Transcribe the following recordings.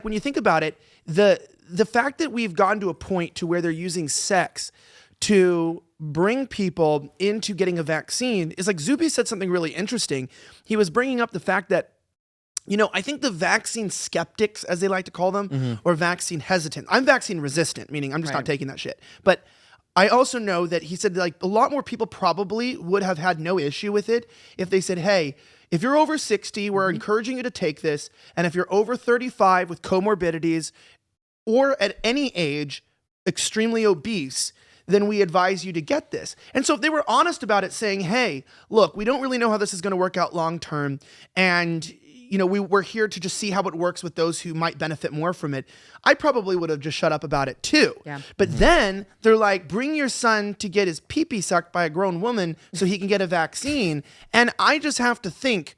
When you think about it, the fact that we've gotten to a point to where they're using sex to bring people into getting a vaccine is like Zuby said something really interesting. He was bringing up the fact that, you know, I think the vaccine skeptics, as they like to call them, or vaccine hesitant. I'm vaccine resistant, meaning I'm just not taking that shit. But I also know that he said like a lot more people probably would have had no issue with it if they said, hey, if you're over 60, we're encouraging you to take this. And if you're over 35 with comorbidities or at any age, extremely obese, then we advise you to get this. And so if they were honest about it, saying, hey, look, we don't really know how this is going to work out long term. And, you know, we're here to just see how it works with those who might benefit more from it. I probably would have just shut up about it too. Yeah. But then they're like, bring your son to get his pee-pee sucked by a grown woman so he can get a vaccine. And I just have to think,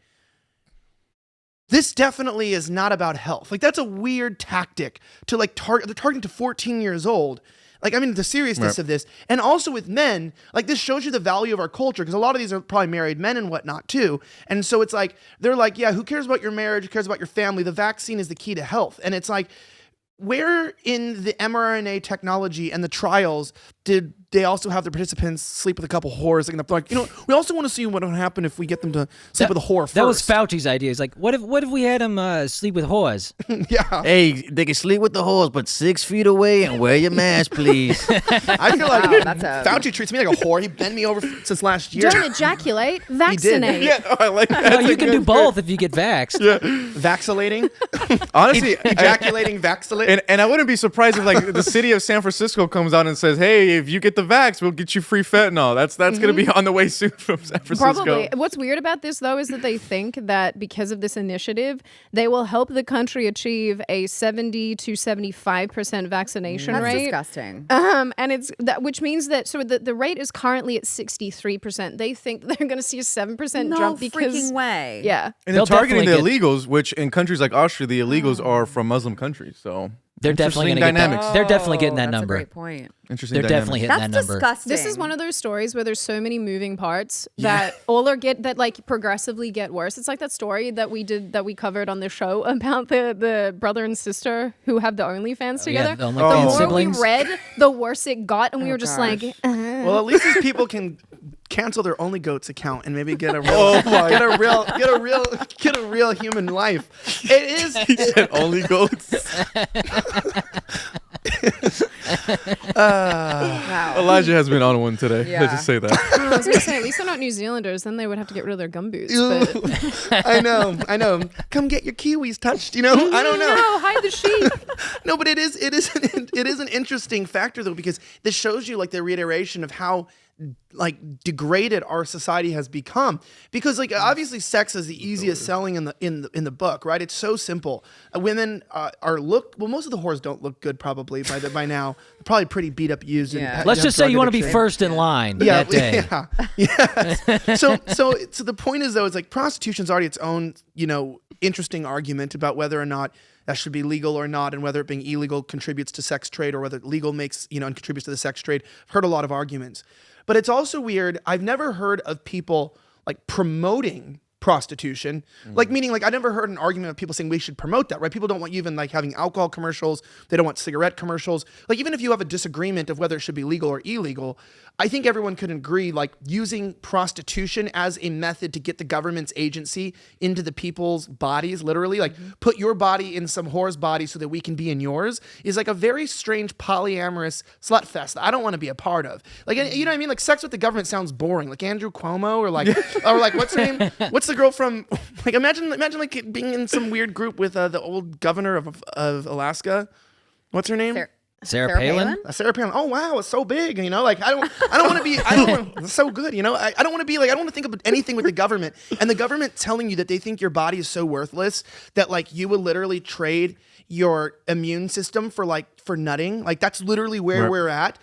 this definitely is not about health. Like, that's a weird tactic to like they're targeting to 14 years old. Like, I mean, the seriousness of this. And also with men, like, this shows you the value of our culture, because a lot of these are probably married men and whatnot too. And so it's like, they're like, yeah, who cares about your marriage? Who cares about your family? The vaccine is the key to health. And it's like, where in the mRNA technology and the trials did they also have the participants sleep with a couple whores? Like, you know, we also want to see what would happen if we get them to sleep with a whore first. That was Fauci's idea. He's like, what if we had them sleep with whores? Yeah. Hey, they can sleep with the whores, but 6 feet away and wear your mask, please. I feel like Fauci treats me like a whore. He bent me over since last year. Don't ejaculate, vaccinate. He did. Yeah, I like that. No, you can do both if you get vaxxed. Yeah. Vaccinating. Honestly, ejaculating, vaccinating. And I wouldn't be surprised if like the city of San Francisco comes out and says, hey, if you get the vax, we'll get you free fentanyl. That's going to be on the way soon from San Francisco. Probably. What's weird about this, though, is that they think that because of this initiative, they will help the country achieve a 70 to 75% vaccination rate. That's disgusting. And it's that, which means that the rate is currently at 63%. They think they're going to see a 7% jump because freaking way. Yeah. And they're targeting the illegals, which in countries like Austria, the illegals are from Muslim countries. So they're definitely going to get that. They're definitely getting that number. That's a great point. Interesting. They're definitely hitting that number. Disgusting. This is one of those stories where there's so many moving parts that that progressively get worse. It's like that story that we covered on the show about the brother and sister who have the OnlyFans together. Yeah, the OnlyFans siblings. The more we read, the worse it got, and we were just like, well, at least these people can cancel their Only Goats account and maybe get a real get a real human life. It is. He said Only Goats. Wow. Elijah has been on one today. Yeah. Let's just say that. I was going to say, at least they're not New Zealanders. Then they would have to get rid of their gumboots. But I know. Come get your kiwis touched. You know, I don't know. No, hide the sheep. No, but it is an interesting factor though, because this shows you like the reiteration of how like degraded our society has become, because like obviously sex is the easiest selling in the book, right? It's so simple. Women most of the whores don't look good probably by now. They're probably pretty beat up, used. Yeah. Let's just say you want to be first in line that day. Yeah. So the point is though, it's like prostitution's already its own, you know, interesting argument about whether or not that should be legal or not, and whether it being illegal contributes to sex trade, or whether legal makes, you know, and contributes to the sex trade. I've heard a lot of arguments. But it's also weird. I've never heard of people like promoting prostitution, like meaning like I never heard an argument of people saying we should promote that, right? People don't want you even like having alcohol commercials. They don't want cigarette commercials. Like even if you have a disagreement of whether it should be legal or illegal, I think everyone could agree like using prostitution as a method to get the government's agency into the people's bodies, literally like put your body in some whore's body so that we can be in yours, is like a very strange polyamorous slut fest that I don't want to be a part of. Like, you know what I mean? Like sex with the government sounds boring. Like Andrew Cuomo or like what's her name? What's the girl from like imagine like being in some weird group with the old governor of Alaska. What's her name? Sarah Palin? Sarah Palin. Oh wow, it's so big. You know, like I don't want to be. It's so good. You know, I don't want to be like I don't want to think of anything with the government and the government telling you that they think your body is so worthless that like you will literally trade your immune system for nutting. Like that's literally where we're at.